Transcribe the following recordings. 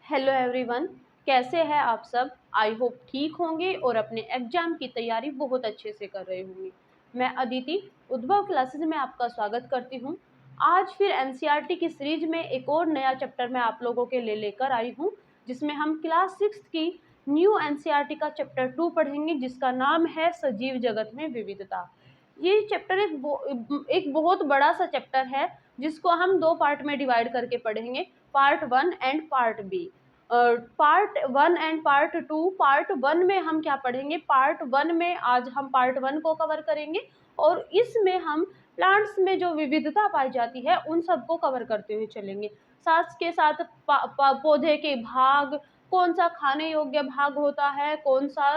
Hello everyone, कैसे हैं आप सब। आई होप ठीक होंगे और अपने एग्जाम की तैयारी बहुत अच्छे से कर रहे होंगे। मैं अदिति उद्भव क्लासेस में आपका स्वागत करती हूं। आज फिर एनसीईआरटी की सीरीज में एक और नया चैप्टर मैं आप लोगों के लिए लेकर आई हूं, जिसमें हम क्लास 6 की न्यू एनसीईआरटी का चैप्टर 2 पढ़ेंगे, जिसका नाम है सजीव जगत में विविधता। ये चैप्टर एक बहुत बड़ा सा चैप्टर है, जिसको हम दो पार्ट में डिवाइड करके पढ़ेंगे, part 1 and part B. Part 1 and part 2। Part 1 में हम क्या पढ़ेंगे, पार्ट 1 में आज हम पार्ट 1 को कवर करेंगे और इसमें हम प्लांट्स में जो विविधता पाई जाती है उन सबको कवर करते हुए चलेंगे। साथ के साथ पौधे के भाग, कौन सा खाने योग्य भाग होता है, कौन सा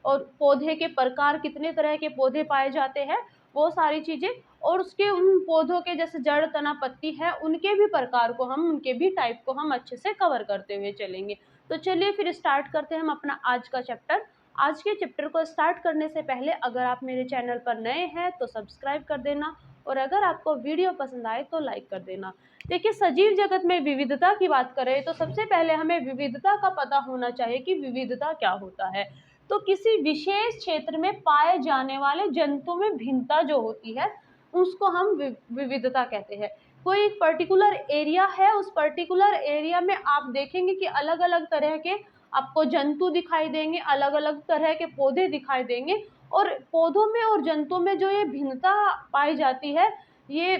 और पौधे के प्रकार, कितने तरह के पौधे पाए जाते हैं, वो सारी चीज़ें, और उसके उन पौधों के जैसे जड़, तना, पत्ती है, उनके भी प्रकार को हम, उनके भी टाइप को हम अच्छे से कवर करते हुए चलेंगे। तो चलिए फिर स्टार्ट करते हैं हम अपना आज का चैप्टर। आज के चैप्टर को स्टार्ट करने से पहले अगर आप मेरे चैनल पर नए हैं तो सब्सक्राइब कर देना, और अगर आपको वीडियो पसंद आए तो लाइक कर देना। देखिए, सजीव जगत में विविधता की बात करें तो सबसे पहले हमें विविधता का पता होना चाहिए कि विविधता क्या होता है। तो किसी विशेष क्षेत्र में पाए जाने वाले जंतु में भिन्नता जो होती है उसको हम विविधता कहते हैं। कोई एक पर्टिकुलर एरिया है, उस पर्टिकुलर एरिया में आप देखेंगे कि अलग अलग तरह के आपको जंतु दिखाई देंगे, अलग अलग तरह के पौधे दिखाई देंगे, और पौधों में और जंतुओं में जो ये भिन्नता पाई जाती है, ये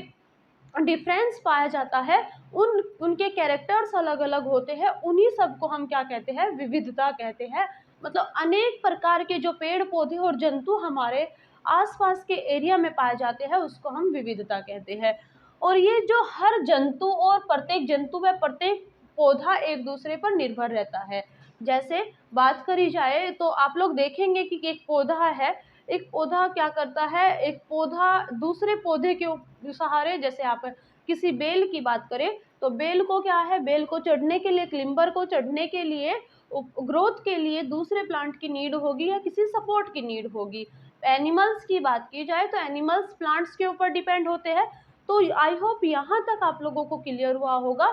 डिफरेंस पाया जाता है, उनके कैरेक्टर्स अलग अलग होते हैं, उन्हीं सब को हम क्या कहते हैं, विविधता कहते हैं। मतलब अनेक प्रकार के जो पेड़ पौधे और जंतु हमारे आसपास के एरिया में पाए जाते हैं उसको हम विविधता कहते हैं। और ये जो हर जंतु और प्रत्येक जंतु व प्रत्येक पौधा एक दूसरे पर निर्भर रहता है। जैसे बात करी जाए तो आप लोग देखेंगे कि एक पौधा है, एक पौधा क्या करता है, एक पौधा दूसरे पौधे के सहारे, जैसे आप किसी बेल की बात करें तो बेल को क्या है, बेल को चढ़ने के लिए, क्लिम्बर को चढ़ने के लिए, ग्रोथ के लिए दूसरे प्लांट की नीड होगी या किसी सपोर्ट की नीड होगी। एनिमल्स की बात की जाए तो एनिमल्स प्लांट्स के ऊपर डिपेंड होते हैं। तो आई होप यहाँ तक आप लोगों को क्लियर हुआ होगा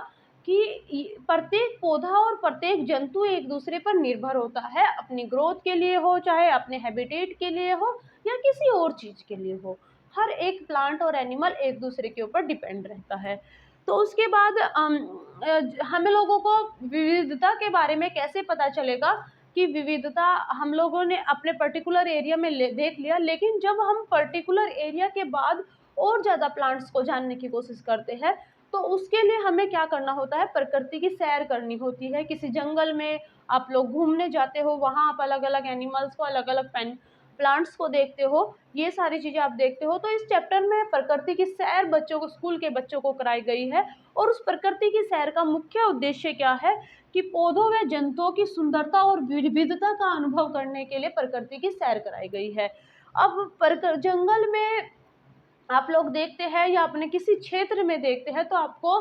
कि प्रत्येक पौधा और प्रत्येक जंतु एक दूसरे पर निर्भर होता है, अपनी ग्रोथ के लिए हो, चाहे अपने हैबिटेट के लिए हो या किसी और चीज़ के लिए हो। हर एक प्लांट और एनिमल एक दूसरे के ऊपर डिपेंड रहता है। तो उसके बाद हम लोगों को विविधता के बारे में कैसे पता चलेगा कि विविधता हम लोगों ने अपने पर्टिकुलर एरिया में देख लिया, लेकिन जब हम पर्टिकुलर एरिया के बाद और ज़्यादा प्लांट्स को जानने की कोशिश करते हैं तो उसके लिए हमें क्या करना होता है, प्रकृति की सैर करनी होती है। किसी जंगल में आप लोग घूमने जाते हो, वहाँ आप अलग अलग एनिमल्स को, अलग अलग प्लांट्स को देखते हो, ये सारी चीज़ें आप देखते हो। तो इस चैप्टर में प्रकृति की सैर बच्चों को, स्कूल के बच्चों को कराई गई है, और उस प्रकृति की सैर का मुख्य उद्देश्य क्या है कि पौधों व जंतुओं की सुंदरता और विविधता का अनुभव करने के लिए प्रकृति की सैर कराई गई है। अब जंगल में आप लोग देखते हैं या अपने किसी क्षेत्र में देखते हैं तो आपको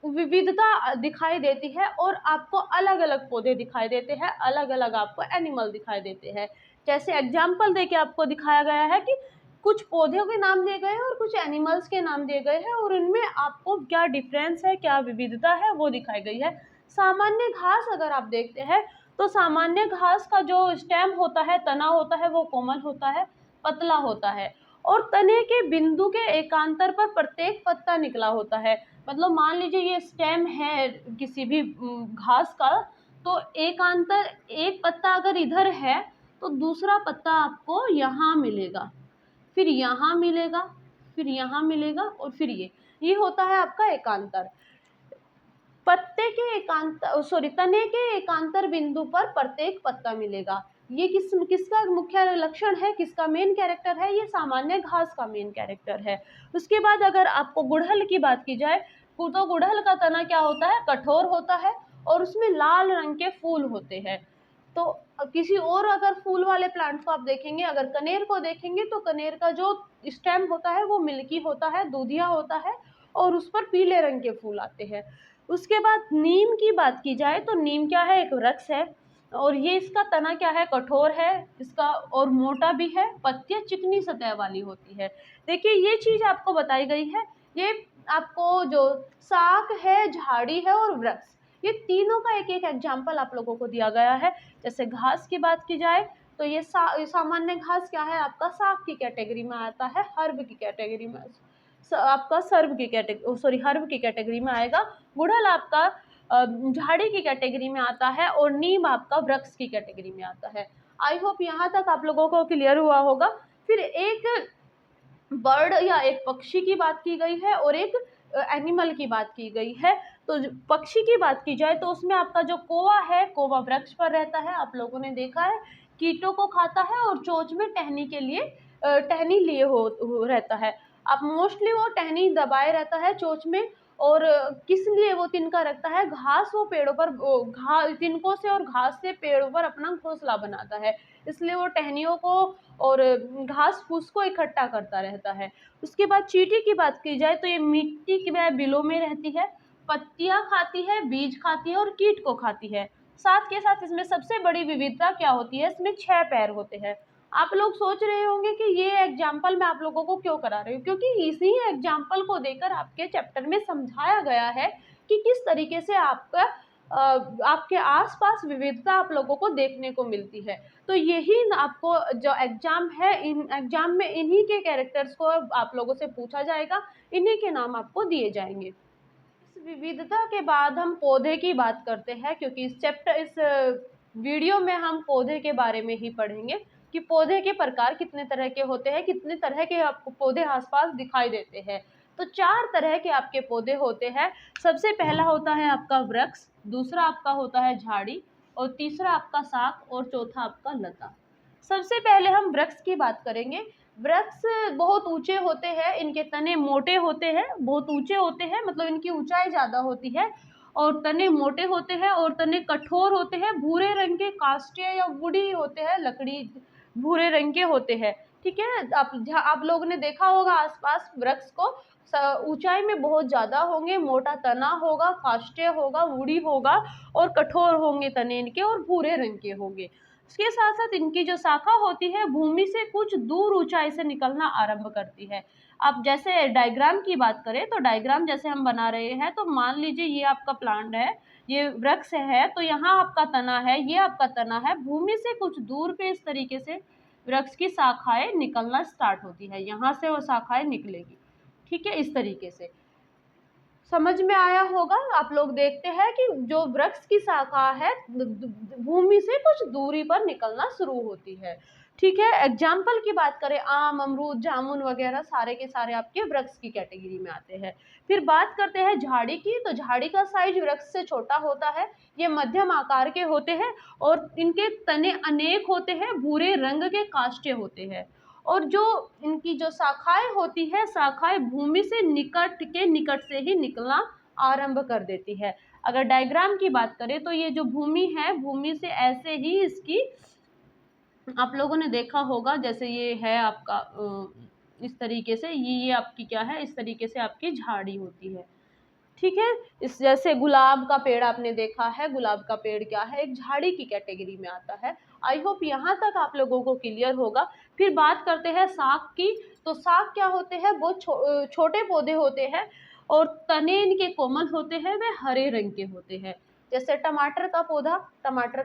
विविधता दिखाई देती है, और आपको अलग अलग पौधे दिखाई देते हैं, अलग अलग आपको एनिमल दिखाई देते हैं। जैसे एग्जाम्पल देके आपको दिखाया गया है कि कुछ पौधों के नाम दिए गए हैं और कुछ एनिमल्स के नाम दिए गए हैं, और उनमें आपको क्या डिफरेंस है, क्या विविधता है, वो दिखाई गई है। सामान्य घास अगर आप देखते हैं तो सामान्य घास का जो स्टेम होता है, तना होता है, वो कोमल होता है, पतला होता है, और तने के बिंदु के एकांतर पर प्रत्येक पत्ता निकला होता है। मतलब मान लीजिए ये स्टेम है किसी भी घास का, तो एकांतर, एक पत्ता अगर इधर है तो दूसरा पत्ता आपको यहाँ मिलेगा, फिर यहाँ मिलेगा, फिर यहाँ मिलेगा, और फिर ये होता है आपका एकांतर। पत्ते के तने के एकांतर बिंदु पर प्रत्येक पत्ता मिलेगा। ये किसका मुख्य लक्षण है, किसका मेन कैरेक्टर है, ये सामान्य घास का मेन कैरेक्टर है। उसके बाद अगर आपको गुड़हल की बात की जाए तो गुड़हल का तना क्या होता है, कठोर होता है, और उसमें लाल रंग के फूल होते हैं। तो किसी और अगर फूल वाले प्लांट को आप देखेंगे, अगर कनेर को देखेंगे तो कनेर का जो स्टेम होता है वो मिल्की होता है, दूधिया होता है, और उस पर पीले रंग के फूल आते हैं। उसके बाद नीम की बात की जाए तो नीम क्या है, एक वृक्ष है, और ये इसका तना क्या है, कठोर है, इसका और मोटा भी है, पत्तियां चिकनी सतह वाली होती है। देखिए ये चीज आपको बताई गई है। ये आपको जो साग है, झाड़ी है और वृक्ष, ये तीनों का एक एक एग्जाम्पल आप लोगों को दिया गया है। जैसे घास की बात की जाए तो ये सामान्य घास क्या है, आपका साग की कैटेगरी में आता है, हर्ब की कैटेगरी में आपका हर्ब की कैटेगरी में आएगा। गुड़हल आपका झाड़ी की कैटेगरी में आता है और नीम आपका वृक्ष की कैटेगरी में आता है। आई होप यहाँ तक आप लोगों को क्लियर हुआ होगा। फिर एक बर्ड या एक पक्षी की बात की गई है और एक एनिमल की बात की गई है। तो पक्षी की बात की जाए तो उसमें आपका जो कौवा है, कौवा वृक्ष पर रहता है, आप लोगों ने देखा है, कीटों को खाता है और चोंच में टहनी के लिए टहनी लिए हो रहता है। अब मोस्टली वो टहनी दबाए रहता है चोंच में, और किस लिए वो तिनका रखता है, घास वो पेड़ों पर तिनकों से और घास से पेड़ों पर अपना घोंसला बनाता है, इसलिए वो टहनियों को और घास फूस को इकट्ठा करता रहता है। उसके बाद चींटी की बात की जाए तो ये मिट्टी के व बिलों में रहती है, पत्तियां खाती है, बीज खाती है और कीट को खाती है। साथ के साथ इसमें सबसे बड़ी विविधता क्या होती है, इसमें 6 पैर होते हैं। आप लोग सोच रहे होंगे कि ये एग्जाम्पल मैं आप लोगों को क्यों करा रही हूँ, क्योंकि इसी एग्जाम्पल को देकर आपके चैप्टर में समझाया गया है कि किस तरीके से आपके आसपास विविधता आप लोगों को देखने को मिलती है। तो यही आपको जो एग्जाम है, इन एग्जाम में इन्हीं के कैरेक्टर्स को आप लोगों से पूछा जाएगा, इन्हीं के नाम आपको दिए जाएंगे। इस विविधता के बाद हम पौधे की बात करते हैं, क्योंकि इस वीडियो में हम पौधे के बारे में ही पढ़ेंगे कि पौधे के प्रकार कितने तरह के होते हैं, कितने तरह के आपको पौधे आसपास दिखाई देते हैं। तो 4 तरह के आपके पौधे होते हैं। सबसे पहला होता है आपका वृक्ष, दूसरा आपका होता है झाड़ी, और तीसरा आपका साग, और चौथा आपका लता। सबसे पहले हम वृक्ष की बात करेंगे। वृक्ष बहुत ऊंचे होते हैं, इनके तने मोटे होते हैं, बहुत ऊंचे होते हैं, मतलब इनकी ऊंचाई ज्यादा होती है, और तने मोटे होते हैं और तने कठोर होते हैं, भूरे रंग के काष्ठीय या वुडी होते हैं, लकड़ी भूरे रंग के होते हैं। ठीक है, आप लोगों ने देखा होगा आसपास वृक्ष को, ऊंचाई में बहुत ज्यादा होंगे, मोटा तना होगा, काष्ठीय होगा, वुडी होगा, और कठोर होंगे तने इनके, और भूरे रंग के होंगे। इसके साथ साथ इनकी जो शाखा होती है भूमि से कुछ दूर ऊंचाई से निकलना आरंभ करती है। अब जैसे डायग्राम की बात करें तो डायग्राम जैसे हम बना रहे हैं, तो मान लीजिए ये आपका प्लांट है, ये वृक्ष है, तो यहाँ आपका तना है, ये आपका तना है, भूमि से कुछ दूर पे इस तरीके से वृक्ष की शाखाएं निकलना स्टार्ट होती है, यहाँ से वो शाखाएं निकलेगी। ठीक है, इस तरीके से समझ में आया होगा। आप लोग देखते हैं कि जो वृक्ष की शाखा है भूमि से कुछ दूरी पर निकलना शुरू होती है। ठीक है, एग्जाम्पल की बात करें, आम, अमरूद, जामुन वगैरह सारे के सारे आपके वृक्ष की कैटेगरी में आते हैं। फिर बात करते हैं झाड़ी की, तो झाड़ी का साइज वृक्ष से छोटा होता है, ये मध्यम आकार के होते हैं और इनके तने अनेक होते हैं, भूरे रंग के काष्ठे होते हैं, और जो इनकी जो शाखाएं होती है, शाखाएं भूमि से निकट से ही निकलना आरंभ कर देती है। अगर डायग्राम की बात करें तो ये जो भूमि है, भूमि से ऐसे ही इसकी आप लोगों ने देखा होगा, जैसे ये है आपका इस तरीके से, ये आपकी क्या है, इस तरीके से आपकी झाड़ी होती है। ठीक है, इस जैसे गुलाब का पेड़ आपने देखा है, गुलाब का पेड़ क्या है, एक झाड़ी की कैटेगरी में आता है। आई होप यहाँ तक आप लोगों को क्लियर होगा। फिर बात करते हैं साग की, तो साग क्या होते हैं, वो छोटे पौधे होते हैं और तने इनके कोमल होते हैं, वे हरे रंग के होते हैं। जैसे टमाटर का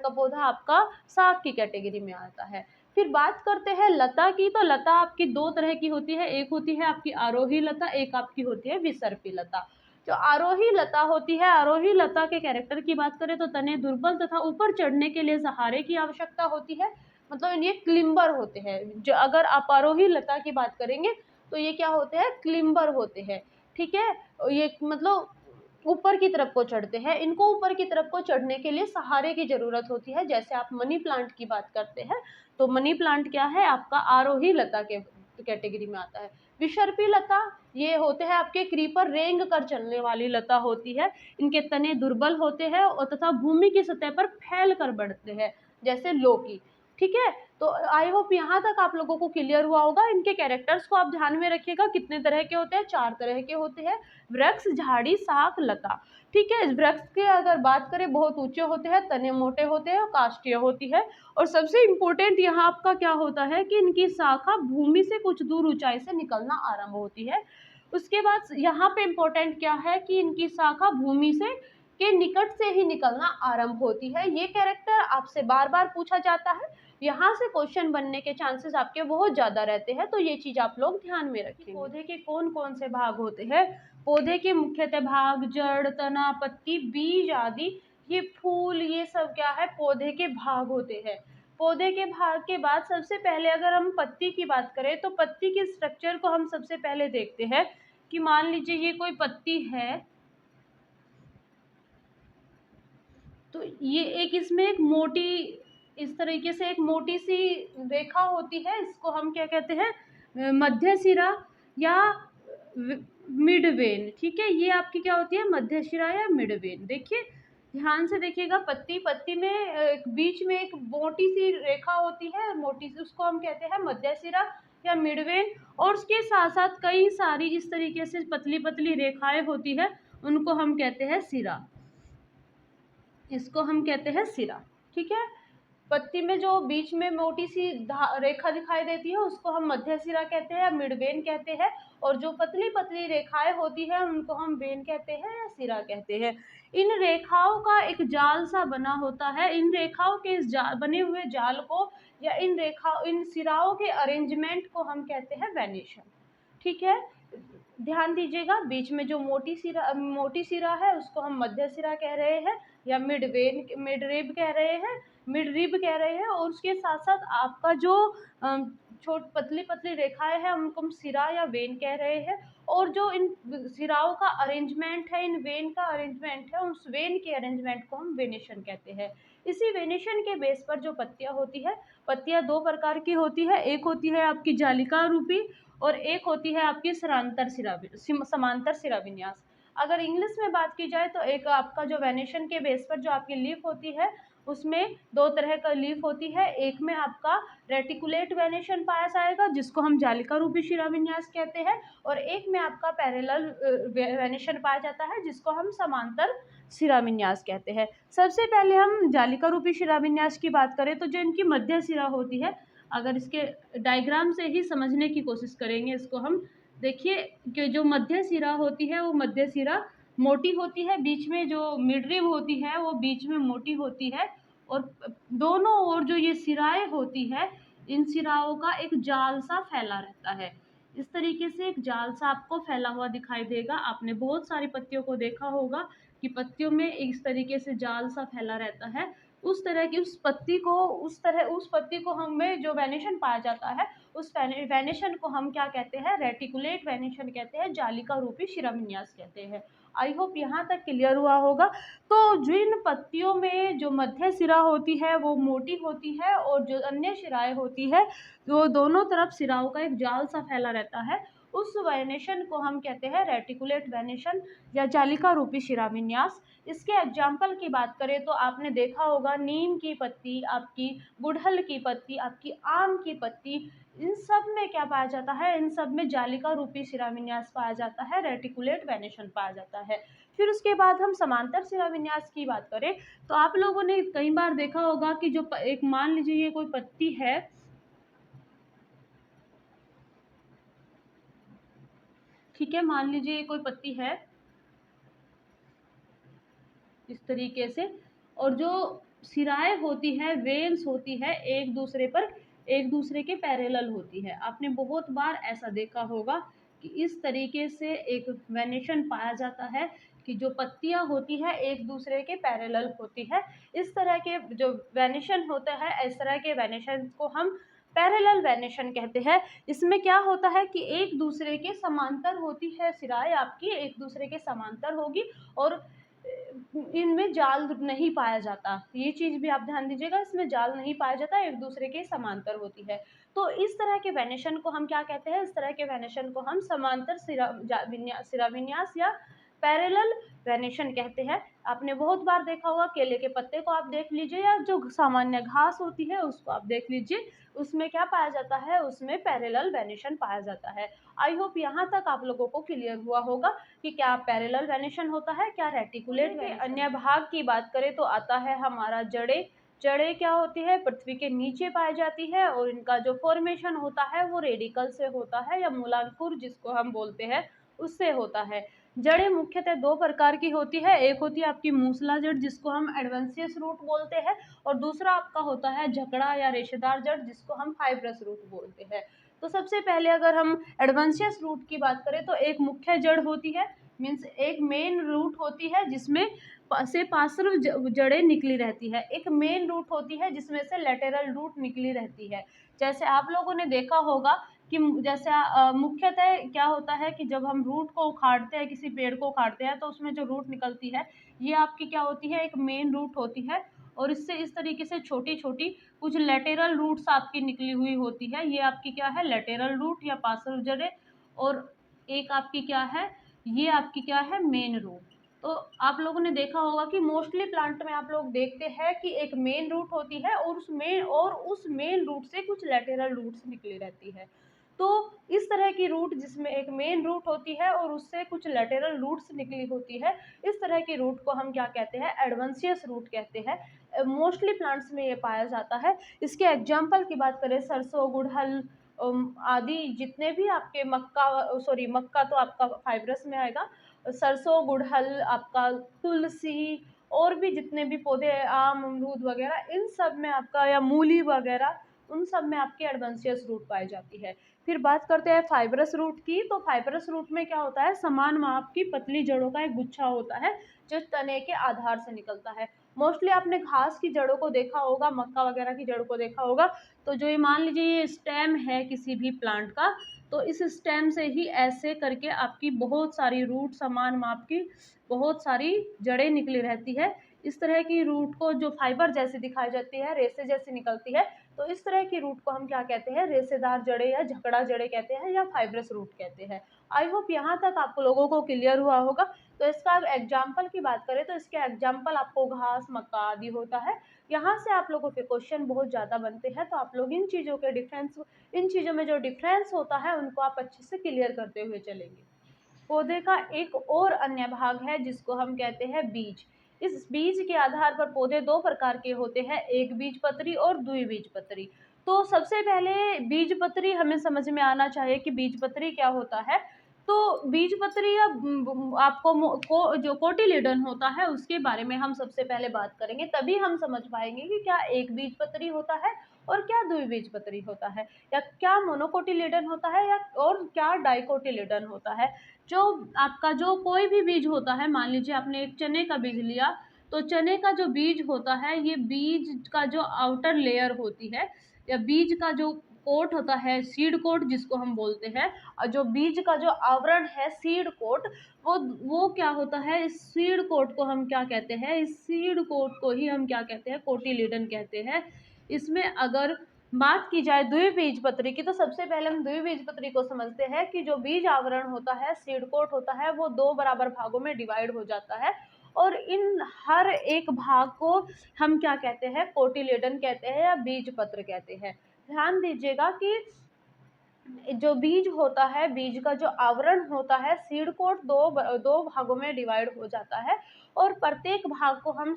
पौधा आपका साग की कैटेगरी में आता है। फिर बात करते हैं लता की, तो लता आपकी 2 तरह की होती है, एक होती है आपकी आरोही लता, एक आपकी होती है विसर्पी लता। जो आरोही लता होती है, आरोही लता के कैरेक्टर की बात करें तो तने दुर्बल तथा ऊपर चढ़ने के लिए सहारे की आवश्यकता होती है, मतलब ये क्लिम्बर होते हैं। जो अगर आप आरोही लता की बात करेंगे तो ये क्या होते हैं, क्लिम्बर होते हैं। ठीक है, ये मतलब ऊपर की तरफ को चढ़ते हैं, इनको ऊपर की तरफ को चढ़ने के लिए सहारे की जरूरत होती है। जैसे आप मनी प्लांट की बात करते हैं, तो मनी प्लांट क्या है, आपका आरोही लता के कैटेगरी में आता है। विसर्पी लता, ये होते हैं आपके क्रीपर, रेंग कर चलने वाली लता होती है, इनके तने दुर्बल होते हैं और तथा भूमि की सतह पर फैल कर बढ़ते हैं, जैसे लौकी। ठीक है, तो आई होप यहाँ तक आप लोगों को क्लियर हुआ होगा। इनके कैरेक्टर्स को आप ध्यान में रखिएगा, कितने तरह के होते हैं, 4 तरह के होते हैं, वृक्ष, झाड़ी, शाख, लता। ठीक है, वृक्ष की अगर बात करें बहुत ऊंचे होते हैं, तने मोटे होते हैं और काष्ठीय होती है, और सबसे इम्पोर्टेंट यहाँ आपका क्या होता है कि इनकी शाखा भूमि से कुछ दूर ऊंचाई से निकलना आरंभ होती है। उसके बाद यहाँ पे इम्पोर्टेंट क्या है कि इनकी शाखा भूमि से के निकट से ही निकलना आरंभ होती है। ये कैरेक्टर आपसे बार बार पूछा जाता है, यहाँ से क्वेश्चन बनने के चांसेस आपके बहुत ज़्यादा रहते हैं, तो ये चीज़ आप लोग ध्यान में रखेंगे। पौधे के कौन कौन से भाग होते हैं? पौधे के मुख्यतः भाग जड़, तना, पत्ती, बीज आदि, ये फूल, ये सब क्या है, पौधे के भाग होते हैं। पौधे के भाग के बाद सबसे पहले अगर हम पत्ती की बात करें तो पत्ती के स्ट्रक्चर को हम सबसे पहले देखते हैं कि मान लीजिए ये कोई पत्ती है, तो ये एक इसमें एक मोटी, इस तरीके से एक मोटी सी रेखा होती है, इसको हम क्या कहते हैं, मध्य सिरा या मिड वेन। ठीक है, ये आपकी क्या होती है, मध्य सिरा या मिड वेन। देखिए ध्यान से देखिएगा, पत्ती में बीच में एक मोटी सी रेखा होती है, मोटी सी, उसको हम कहते हैं मध्य सिरा या मिड वेन। और उसके साथ साथ कई सारी इस तरीके से पतली पतली रेखाएं होती है, उनको हम कहते हैं सिरा, इसको हम कहते हैं सिरा। ठीक है, पत्ती में जो बीच में मोटी सी रेखा दिखाई देती है उसको हम मध्य सिरा कहते हैं या मिड वेन कहते हैं, और जो पतली पतली रेखाएं होती है उनको हम वेन कहते हैं या सिरा कहते हैं। इन रेखाओं का एक जाल सा बना होता है, इन रेखाओं के इस बने हुए जाल को या इन सिराओं के अरेंजमेंट को हम कहते हैं वेनेशन। ठीक है, ध्यान दीजिएगा, बीच में जो मोटी सिरा है उसको हम मध्य सिरा कह रहे हैं या मिड रिब कह रहे हैं, और उसके साथ साथ आपका जो पतली पतली रेखाएं हैं उनको हम सिरा या वेन कह रहे हैं, और जो इन सिराओं का अरेंजमेंट है, इन वेन का अरेंजमेंट है, उस वेन के अरेंजमेंट को हम वेनेशन कहते हैं। इसी वेनेशन के बेस पर जो पत्तियां होती है, पत्तियां दो प्रकार की होती है, एक होती है आपकी जालिका रूपी और एक होती है आपकी समांतर सिरा विन्यास। अगर इंग्लिश में बात की जाए तो एक आपका जो वेनेशन के बेस पर जो आपकी लीफ होती है उसमें दो तरह का लीफ होती है, एक में आपका रेटिकुलेट वेनेशन पाया जाएगा जिसको हम जालिका रूपी शिरा विन्यास कहते हैं, और एक में आपका पैरेलल वेनेशन पाया जाता है जिसको हम समांतर शिरा विन्यास कहते हैं। सबसे पहले हम जालिका रूपी शिरा विन्यास की बात करें तो जो इनकी मध्य सिरा होती है, अगर इसके डायग्राम से ही समझने की कोशिश करेंगे इसको हम, देखिए कि जो मध्य सिरा होती है वो मध्य सिरा मोटी होती है, बीच में जो मिडरिब होती है वो बीच में मोटी होती है, और दोनों ओर जो ये सिराएं होती है इन सिराओं का एक जाल सा फैला रहता है। इस तरीके से एक जाल सा आपको फैला हुआ दिखाई देगा। आपने बहुत सारी पत्तियों को देखा होगा कि पत्तियों में इस तरीके से जाल सा फैला रहता है, उस तरह की उस पत्ती को हमें जो वेनेशन पाया जाता है उस वेनेशन को हम क्या कहते हैं, रेटिकुलेट वेनेशन कहते हैं, जालिका रूपी शिराविन्यास कहते हैं। आई होप यहाँ तक क्लियर हुआ होगा। तो जिन पत्तियों में जो मध्य सिरा होती है वो मोटी होती है और जो अन्य शिराएं होती है वो दोनों तरफ सिराओं का एक जाल सा फैला रहता है, उस वेनेशन को हम कहते हैं रेटिकुलेट वेनेशन या जालिका रूपी शिराविन्यास। इसके एग्जाम्पल की बात करें तो आपने देखा होगा नीम की पत्ती, आपकी गुड़हल की पत्ती, आपकी आम की पत्ती, इन सब में क्या पाया जाता है, इन सब में जालिका रूपी शिराविन्यास पाया जाता है, रेटिकुलेट वेनेशन पाया जाता है। फिर उसके बाद हम समांतर शिराविन्यास की बात करें तो आप लोगों ने कई बार देखा होगा कि जो एक मान लीजिए ये कोई पत्ती है, ठीक है, मान लीजिए ये कोई पत्ती है इस तरीके से, और जो सिराएं होती है, वेन्स होती है, एक दूसरे के पैरेलल होती है। आपने बहुत बार ऐसा देखा होगा कि इस तरीके से एक वेनेशन पाया जाता है कि जो पत्तियां होती है एक दूसरे के पैरेलल होती है। इस तरह के जो वेनेशन होता है, इस तरह के वेनेशन को हम पैरेलल वेनेशन कहते हैं। इसमें क्या होता है कि एक दूसरे के समांतर होती है, सिराएं आपकी एक दूसरे के समांतर होगी और इनमें जाल नहीं पाया जाता। ये चीज़ भी आप ध्यान दीजिएगा, इसमें जाल नहीं पाया जाता, एक दूसरे के समांतर होती है। तो इस तरह के वेनेशन को हम क्या कहते हैं, इस तरह के वेनेशन को हम समांतर शिराविन्यास या पैरेलल वेनेशन कहते हैं। आपने बहुत बार देखा होगा, केले के पत्ते को आप देख लीजिए या जो सामान्य घास होती है उसको आप देख लीजिए, उसमें क्या पाया जाता है, उसमें पैरेलल वेनेशन पाया जाता है। आई होप यहाँ तक आप लोगों को क्लियर हुआ होगा कि क्या पैरेलल वेनेशन होता है, क्या रेटिकुलेट वेनेशन। अन्य भाग की बात करें तो आता है हमारा जड़ें। जड़ें क्या होती है, पृथ्वी के नीचे पाई जाती है और इनका जो फॉर्मेशन होता है वो रेडिकल से होता है या मूलांकुर जिसको हम बोलते हैं उससे होता है। जड़ें मुख्यतः दो प्रकार की होती है, एक होती है आपकी मूसला जड़ जिसको हम एडवेंशियस रूट बोलते हैं, और दूसरा आपका होता है झकड़ा या रेशेदार जड़ जिसको हम फाइब्रस रूट बोलते हैं। तो सबसे पहले अगर हम एडवेंशियस रूट की बात करें तो एक मुख्य जड़ होती है, मीन्स एक मेन रूट होती है जिसमें से पार्श्व जड़ें निकली रहती है, एक मेन रूट होती है जिसमें से लेटेरल रूट निकली रहती है। जैसे आप लोगों ने देखा होगा कि जैसे मुख्यतः क्या होता है कि जब हम रूट को उखाड़ते हैं, किसी पेड़ को उखाड़ते हैं, तो उसमें जो रूट निकलती है ये आपकी क्या होती है, एक मेन रूट होती है, और इससे इस तरीके से छोटी छोटी कुछ लेटेरल रूट्स आपकी निकली हुई होती है, ये आपकी क्या है, लेटेरल रूट या पार्श्व जड़ें, और एक आपकी क्या है, ये आपकी क्या है, मेन रूट। तो आप लोगों ने देखा होगा कि मोस्टली प्लांट में आप लोग देखते हैं कि एक मेन रूट होती है और उस मेन रूट से कुछ लेटेरल रूट्स निकली रहती है। तो इस तरह की रूट जिसमें एक मेन रूट होती है और उससे कुछ लेटेरल रूट्स निकली होती है, इस तरह की रूट को हम क्या कहते हैं, एडवेंशियस रूट कहते हैं। मोस्टली प्लांट्स में ये पाया जाता है। इसके एग्जाम्पल की बात करें, सरसों, गुड़हल आदि जितने भी आपके मक्का तो आपका फाइब्रस में आएगा, सरसों, गुड़हल, आपका तुलसी, और भी जितने भी पौधे, आम, अमरूद वगैरह, इन सब में आपका, या मूली वगैरह, उन सब में आपकी एडवेंशियस रूट पाई जाती है। फिर बात करते हैं फाइब्रस रूट की। तो फाइब्रस रूट में क्या होता है, समान माप की पतली जड़ों का एक गुच्छा होता है जो तने के आधार से निकलता है। मोस्टली आपने घास की जड़ों को देखा होगा, मक्का वगैरह की जड़ों को देखा होगा। तो जो ये मान लीजिए ये स्टेम है किसी भी प्लांट का, तो इस स्टेम से ही ऐसे करके आपकी बहुत सारी रूट, समान माप की बहुत सारी जड़ें निकली रहती है। इस तरह की रूट को जो फाइबर जैसी दिखाई जाती है, रेसे जैसी निकलती है, तो इस तरह की रूट को हम क्या कहते हैं, रेसेदार जड़ें या झकड़ा जड़ें कहते हैं, या फाइब्रस रूट कहते हैं। आई होप यहाँ तक आप लोगों को क्लियर हुआ होगा। तो इसका एग्जाम्पल की बात करें तो इसके एग्जाम्पल आपको घास, मक्का आदि होता है। यहाँ से आप लोगों के क्वेश्चन बहुत ज़्यादा बनते हैं, तो आप लोग इन चीज़ों में जो डिफरेंस होता है उनको आप अच्छे से क्लियर करते हुए चलेंगे। पौधे का एक और अन्य भाग है जिसको हम कहते हैं बीज। इस बीज के आधार पर पौधे दो प्रकार के होते हैं, एक बीजपत्री और द्विबीजपत्री। तो सबसे पहले बीजपत्री हमें समझ में आना चाहिए कि बीजपत्री क्या होता है। तो बीजपत्री या आपको जो कोटिलीडन होता है उसके बारे में हम सबसे पहले बात करेंगे, तभी हम समझ पाएंगे कि क्या एक बीजपत्री होता है और क्या द्विबीजपत्री होता है, या क्या मोनोकोटिलीडन होता है, या और क्या डाइकोटिलीडन होता है। जो आपका जो कोई भी बीज होता है, मान लीजिए आपने एक चने का बीज लिया, तो चने का जो बीज होता है, ये बीज का जो आउटर लेयर होती है, या बीज का जो कोट होता है, सीड कोट जिसको हम बोलते हैं, और जो बीज का जो आवरण है, सीड कोट, वो क्या होता है, इस सीड कोट को हम क्या कहते हैं, इस सीड कोट को ही हम क्या कहते हैं, कोटिलीडन कहते हैं। इसमें अगर बात की जाए द्विबीजपत्री की, तो सबसे पहले हम द्विबीजपत्री को समझते हैं कि जो बीज आवरण होता है, सीड कोट होता है, वो दो बराबर भागों में डिवाइड हो जाता है, और इन हर एक भाग को हम क्या कहते हैं, कोटिलीडन कहते हैं या बीजपत्र कहते हैं। ध्यान दीजिएगा कि जो बीज होता है, बीज का जो आवरण होता है, सीड कोट दो भागों में डिवाइड हो जाता है, और प्रत्येक भाग को हम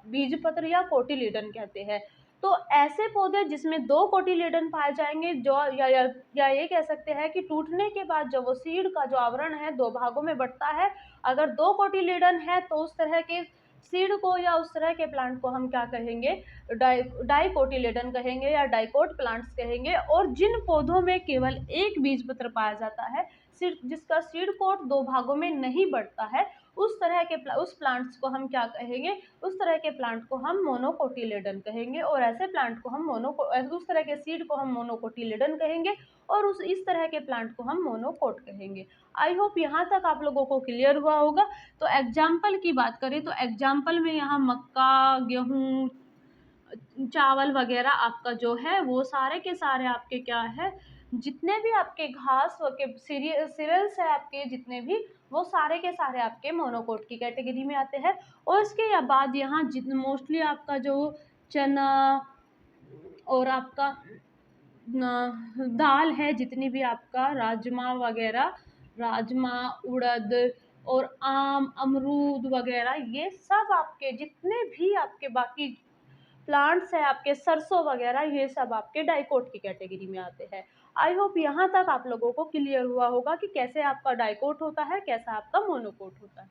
बीजपत्र या कोटिलीडन कहते हैं। तो ऐसे पौधे जिसमें दो कोटिलीडन पाए जाएंगे, जो या ये कह सकते हैं कि टूटने के बाद जब वो सीड का जो आवरण है दो भागों में बंटता है, अगर दो कोटिलीडन है तो उस तरह के सीड को या उस तरह के प्लांट को हम क्या कहेंगे, डाइकोटिलेडन कहेंगे या डाइकोट प्लांट्स कहेंगे। और जिन पौधों में केवल एक बीजपत्र पाया जाता है, जिसका सीड कोट दो भागों में नहीं बढ़ता है, उस प्लांट्स को हम क्या कहेंगे, उस तरह के प्लांट को हम मोनोकोटिलेडन कहेंगे, और ऐसे प्लांट को हम उस तरह के सीड को हम मोनोकोटिलेडन कहेंगे, और इस तरह के प्लांट को हम मोनोकोट कहेंगे। आई होप यहाँ तक आप लोगों को क्लियर हुआ होगा। तो एग्जाम्पल की बात करें तो एग्जाम्पल में यहाँ मक्का, गेहूँ, चावल वगैरह आपका जो है वो सारे के सारे आपके क्या है, जितने भी आपके घास के सीरियल्स है आपके जितने भी, वो सारे के सारे आपके मोनोकोट की कैटेगरी में आते हैं। और इसके बाद यहाँ मोस्टली आपका जो चना और आपका दाल है, जितनी भी आपका राजमा वगैरह, राजमा, उड़द और आम, अमरूद वगैरह, ये सब आपके जितने भी आपके बाकी प्लांट्स है, आपके सरसों वगैरह, ये सब आपके डाइकोट की कैटेगरी में आते हैं। आई होप यहाँ तक आप लोगों को क्लियर हुआ होगा कि कैसे आपका डाइकोट होता है, कैसा आपका मोनोकोट होता है।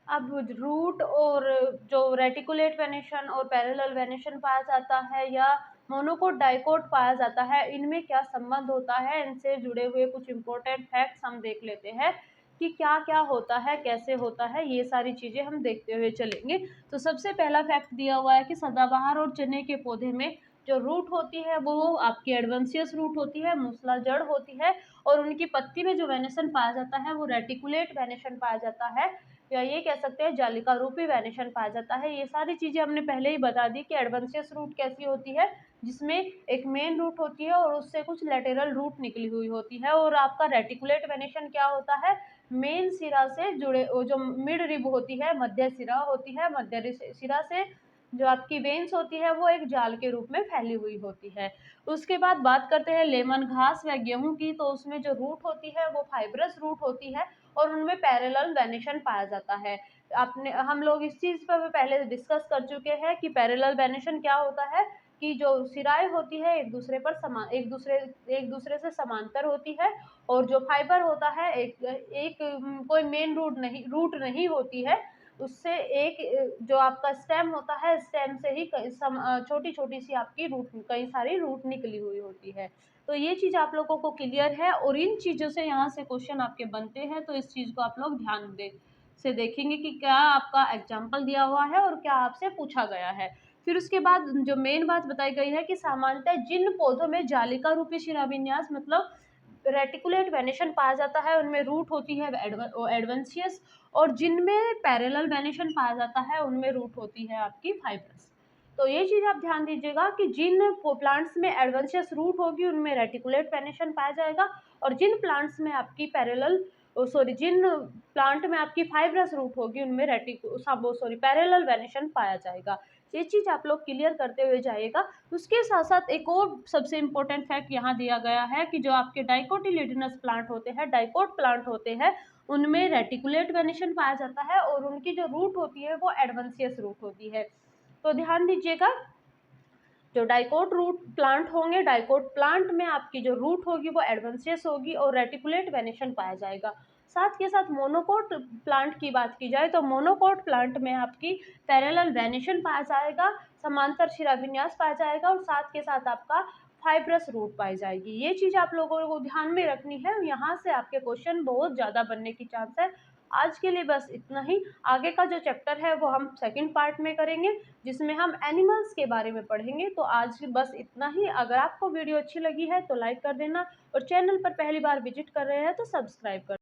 अब रूट और जो रेटिकुलेट वेनेशन और पैरेलल वेनेशन पाया जाता है या मोनोकोट डाइकोट पाया जाता है, इनमें क्या संबंध होता है, इनसे जुड़े हुए कुछ इम्पोर्टेंट फैक्ट्स हम देख लेते हैं कि क्या क्या होता है, कैसे होता है, ये सारी चीज़ें हम देखते हुए चलेंगे। तो सबसे पहला फैक्ट दिया हुआ है कि सदाबहार और चने के पौधे में जो रूट होती है वो आपकी एडवेंशियस रूट होती है, मूसला जड़ होती है, और उनकी पत्ती में जो वेनेशन पाया जाता है वो रेटिकुलेट वेनेशन पाया जाता है, या ये कह सकते हैं जालिका रूपी वेनेशन पाया जाता है। ये सारी चीज़ें हमने पहले ही बता दी कि एडवेंशियस रूट कैसी होती है, जिसमें एक मेन रूट होती है और उससे कुछ लेटरल रूट निकली हुई होती है, और आपका रेटिकुलेट वेनेशन क्या होता है, मेन सिरा से जुड़े वो जो मिड रिब होती है, मध्य सिरा होती है, मध्य सिरा से जो आपकी वेन्स होती है वो एक जाल के रूप में फैली हुई होती है। उसके बाद बात करते हैं लेमन घास व गेहूं की, तो उसमें जो रूट होती है वो फाइब्रस रूट होती है और उनमें पैरेलल वेनेशन पाया जाता है। आपने हम लोग इस चीज़ पर पहले डिस्कस कर चुके हैं कि पैरेलल वेनेशन क्या होता है, कि जो सिराएं होती है एक दूसरे से समांतर होती है, और जो फाइबर होता है कोई मेन रूट नहीं होती है, उससे जो आपका स्टेम होता है, स्टेम से ही छोटी छोटी सी आपकी रूट कई सारी रूट निकली हुई होती है। तो ये चीज़ आप लोगों को क्लियर है, और इन चीज़ों से यहाँ से क्वेश्चन आपके बनते हैं, तो इस चीज़ को आप लोग ध्यान से देखेंगे कि क्या आपका एग्जाम्पल दिया हुआ है और क्या आपसे पूछा गया है। फिर उसके बाद जो मेन बात बताई गई है कि सामान्यतः जिन पौधों में जालिका रूपी शिराविन्यास मतलब रेटिकुलेट वेनेशन पाया जाता है, उनमें रूट होती है एडवेंशियस, और जिनमें पैरेलल वेनेशन पाया जाता है उनमें रूट होती है आपकी फाइब्रस। तो ये चीज़ आप ध्यान दीजिएगा कि जिन प्लांट्स में एडवेंशियस रूट होगी उनमें रेटिकुलेट वेनेशन पाया जाएगा, और जिन प्लांट्स में आपकी जिन प्लांट में आपकी फाइब्रस रूट होगी उनमें पैरेलल वेनेशन पाया जाएगा। ये चीज़ आप लोग क्लियर करते हुए जाइएगा। उसके साथ साथ एक और सबसे इम्पोर्टेंट फैक्ट यहाँ दिया गया है कि जो आपके डाइकोटिलिडनस प्लांट होते हैं, डाइकोट प्लांट होते हैं, उनमें रेटिकुलेट वेनेशन पाया जाता है और उनकी जो रूट होती है वो एडवेंशियस रूट होती है। तो ध्यान दीजिएगा, जो डाइकोट रूट प्लांट होंगे, डाइकोट प्लांट में आपकी जो रूट होगी वो एडवेंशियस होगी और रेटिकुलेट वेनेशन पाया जाएगा। साथ के साथ मोनोकोट प्लांट की बात की जाए तो मोनोकोट प्लांट में आपकी पैरेलल वेनेशन पाया जाएगा, समांतर शिराविन्यास पाया जाएगा, और साथ के साथ आपका फाइब्रस रूट पाई जाएगी। ये चीज़ आप लोगों को ध्यान में रखनी है, यहाँ से आपके क्वेश्चन बहुत ज़्यादा बनने की चांस है। आज के लिए बस इतना ही। आगे का जो चैप्टर है वो हम सेकंड पार्ट में करेंगे, जिसमें हम एनिमल्स के बारे में पढ़ेंगे। तो आज बस इतना ही। अगर आपको वीडियो अच्छी लगी है तो लाइक कर देना, और चैनल पर पहली बार विजिट कर रहे हैं तो सब्सक्राइब कर